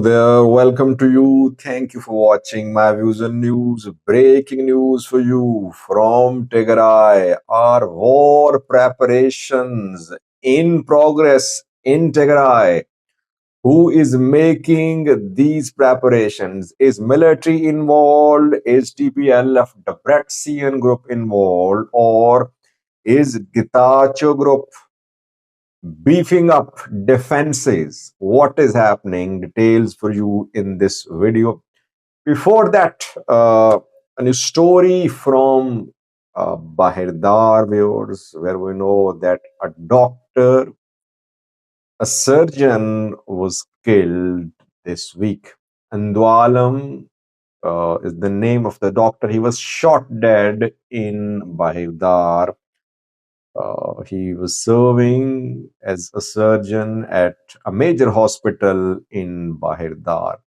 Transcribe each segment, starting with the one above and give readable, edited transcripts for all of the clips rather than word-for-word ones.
there, welcome to you. Thank you for watching my views and news. Breaking news for you from Tigray. Are war preparations in progress in Tigray? Who is making these preparations? Is military involved? Is TPLF, the Debrecen group involved? Or is Getachew group beefing up defenses? What is happening? Details for you in this video. Before that, a new story from Bahir Dar, viewers, where we know that a doctor, a surgeon was killed this week. Andwalam is the name of the doctor. He was shot dead in Bahir Dar. He was serving as a surgeon at a major hospital in Bahir Dar.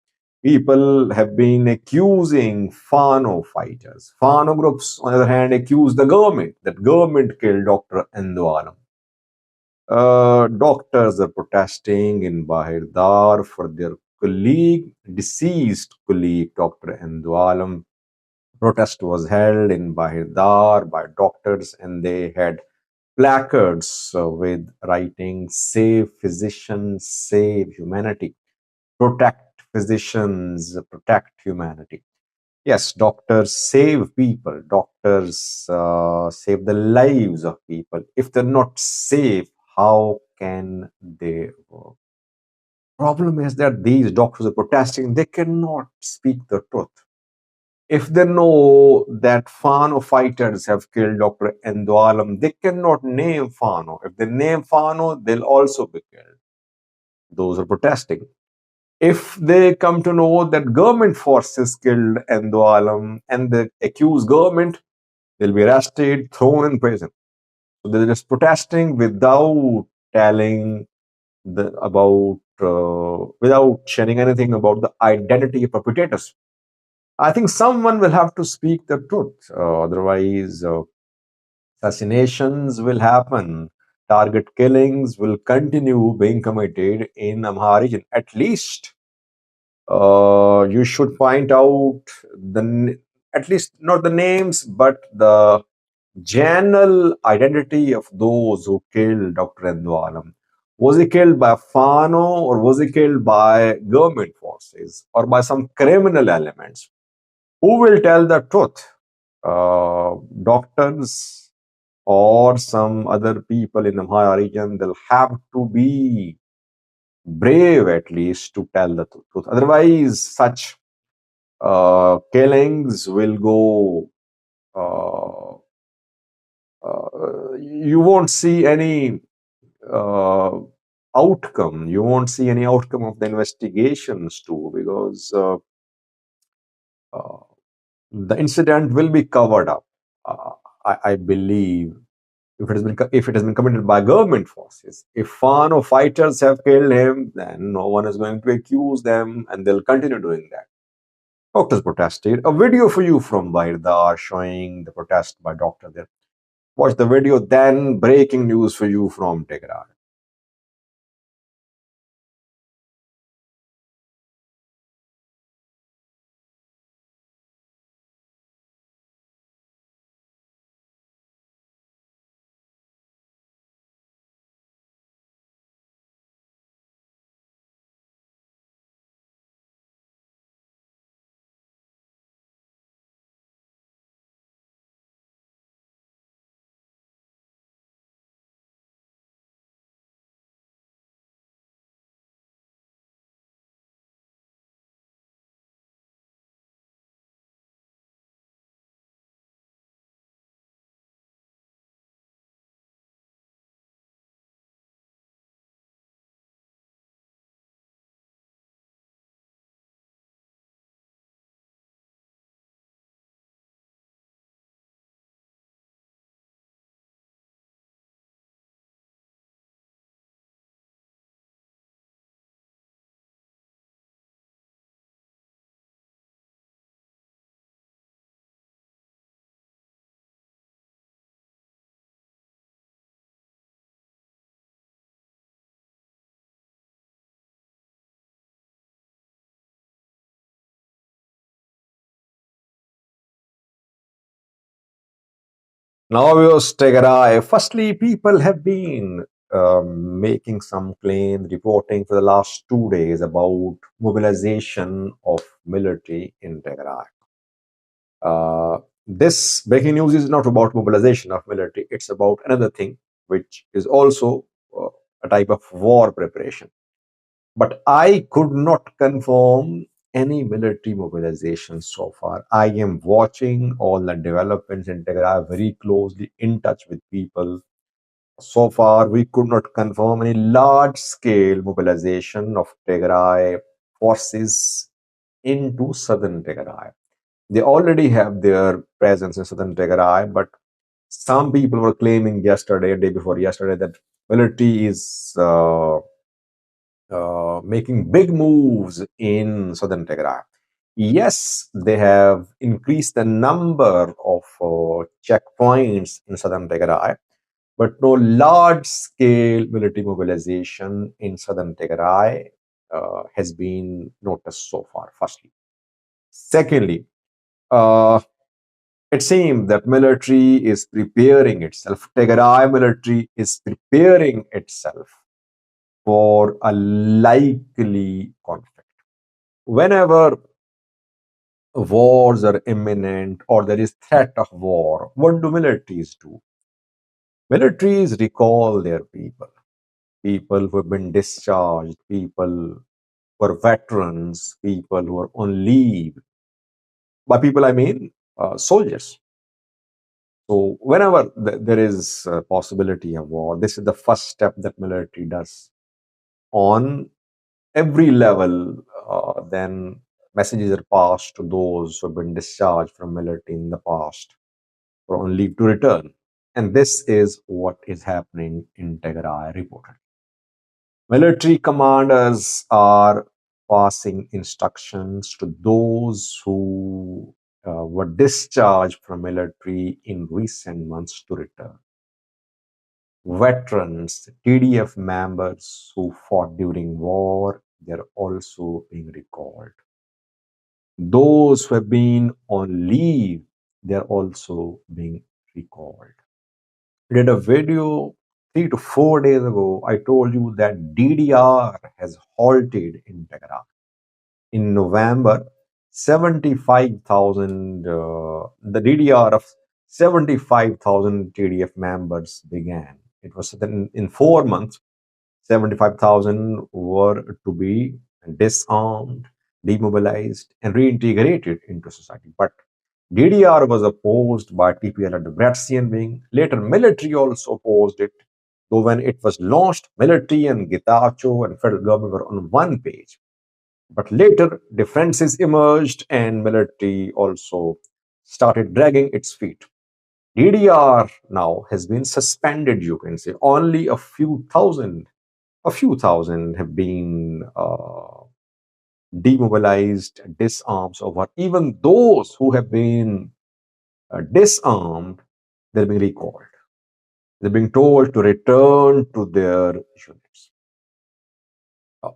People have been accusing Fano fighters. Fano groups, on the other hand, accuse the government that government killed Dr. Andwalam. Doctors are protesting in Bahir Dar for their deceased colleague, Dr. Andwalam. Protest was held in Bahir Dar by doctors, and they had placards with writing "Save physicians, save humanity, protect physicians, protect humanity." Yes, doctors save people. Doctors save the lives of people. If they're not safe, how can they work? Problem is that these doctors are protesting. They cannot speak the truth. If they know that Fano fighters have killed Dr. Endoalam, they cannot name Fano. If they name Fano, they'll also be killed. Those are protesting. If they come to know that government forces killed Endoalam and they accuse government, they'll be arrested, thrown in prison. So they're just protesting without telling without sharing anything about the identity of perpetrators. I think someone will have to speak the truth. Otherwise, assassinations will happen. Target killings will continue being committed in Amhara region. At least you should find out at least not the names, but the general identity of those who killed Dr. Endoalam. Was he killed by Fano, or was he killed by government forces or by some criminal elements? Who will tell the truth? Doctors or some other people in the Amhara region? They'll have to be brave at least to tell the truth. Otherwise, such killings will go. You won't see any uh, outcome. You won't see any outcome of the investigations too, because uh, the incident will be covered up. I believe if it has been committed by government forces. If Fano fighters have killed him, then no one is going to accuse them, and they'll continue doing that. Doctors protested. A video for you from Bahir Dar showing the protest by doctor there. Watch the video, then breaking news for you from Tigray. Now, viewers, take a eye. Firstly, people have been making some claims, reporting for the last 2 days about mobilization of military in Tigray. Uh, this breaking news is not about mobilization of military; it's about another thing, which is also a type of war preparation. But I could not confirm any military mobilization so far. I am watching all the developments in Tigray very closely, in touch with people. So far, we could not confirm any large scale mobilization of Tigray forces into southern Tigray. They already have their presence in southern Tigray, but some people were claiming yesterday, day before yesterday, that military is making big moves in southern Tigray. Yes, they have increased the number of checkpoints in southern Tigray, but no large scale military mobilization in southern Tigray has been noticed so far, firstly. Secondly, uh, it seems that military is preparing itself, Tigray military is preparing itself for a likely conflict. Whenever wars are imminent or there is threat of war, what do militaries do? Militaries recall their people who have been discharged, people who are veterans, people who are on leave. By people, I mean soldiers. So whenever there is a possibility of war, this is the first step that military does on every level. Then messages are passed to those who have been discharged from military in the past or on leave to return. And this is what is happening in Tigray reported. Military commanders are passing instructions to those who were discharged from military in recent months to return. Veterans, TDF members who fought during war, they're also being recalled. Those who have been on leave, they're also being recalled. I did a video 3 to 4 days ago. I told you that DDR has halted in Tigray. In November, 75,000, the DDR of 75,000 TDF members began. It was then in 4 months, 75,000 were to be disarmed, demobilized, and reintegrated into society. But DDR was opposed by TPL and the Bratzian wing. Later, military also opposed it. Though when it was launched, military and Getachew and federal government were on one page. But later, differences emerged and military also started dragging its feet. DDR now has been suspended, you can say. Only a few thousand have been demobilized, disarmed so far. Even those who have been disarmed, they're being recalled. They're being told to return to their units.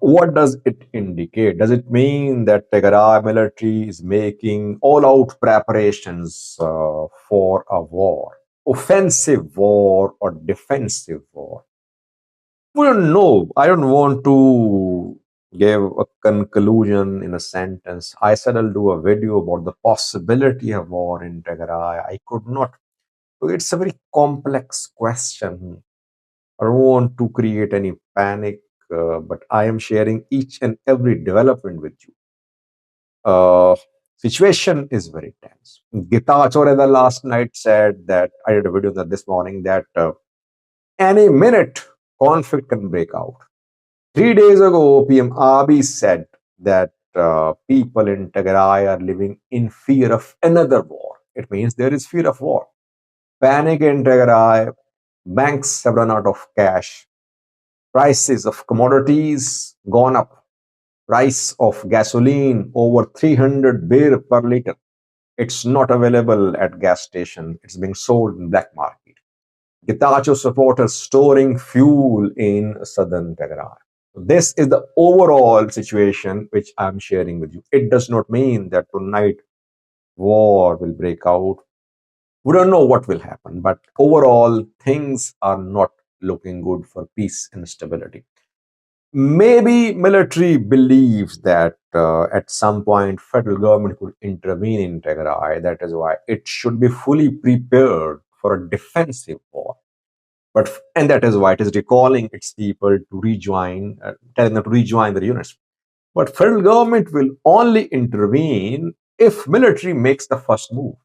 What does it indicate? Does it mean that Tigray military is making all-out preparations for a war, offensive war or defensive war? We don't know. I don't want to give a conclusion in a sentence. I said I'll do a video about the possibility of war in Tigray. I could not. It's a very complex question. I don't want to create any panic, but I am sharing each and every development with you. Uh, Situation is very tense. Gita Choreda last night said that I did a video that this morning that any minute conflict can break out. 3 days ago, PM Abiy said that people in Tigray are living in fear of another war. It means there is fear of war. Panic in Tigray. Banks have run out of cash. Prices of commodities gone up. Price of gasoline over 300 birr per liter. It's not available at gas station. It's being sold in black market. Getachew supporters storing fuel in southern Tigray. This is the overall situation which I'm sharing with you. It does not mean that tonight war will break out. We don't know what will happen, but overall, things are not looking good for peace and stability. Maybe military believes that at some point federal government could intervene in Tigray. That is why it should be fully prepared for a defensive war. And that is why it is recalling its people to rejoin, telling them to rejoin the units. But federal government will only intervene if military makes the first move.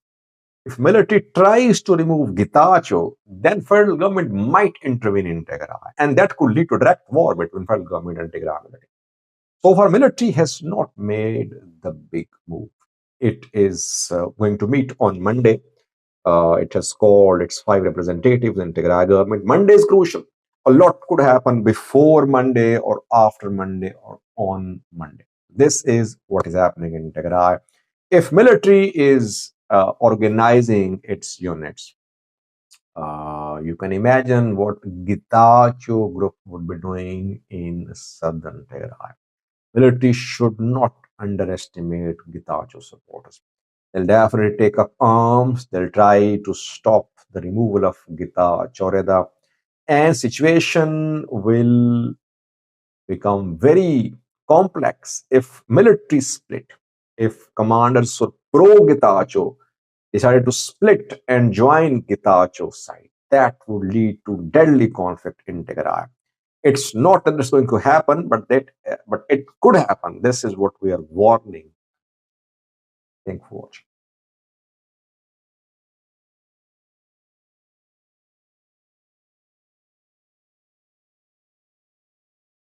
If military tries to remove Gitacho, then federal government might intervene in Tigray, and that could lead to a direct war between federal government and Tigray military. So far, military has not made the big move. It is going to meet on Monday. It has called its five representatives in Tigray government. Monday is crucial. A lot could happen before Monday or after Monday or on Monday. This is what is happening in Tigray. If military is organizing its units, you can imagine what Gitacho group would be doing in southern Tigray. Military should not underestimate Gitacho supporters. They'll definitely take up arms. They'll try to stop the removal of Gita Choreda, and situation will become very complex if military split. If commanders who are pro Gitacho decided to split and join Gitacho's side, that would lead to deadly conflict in Tigray. It's not that it's going to happen, but it could happen. This is what we are warning. Thank you for watching.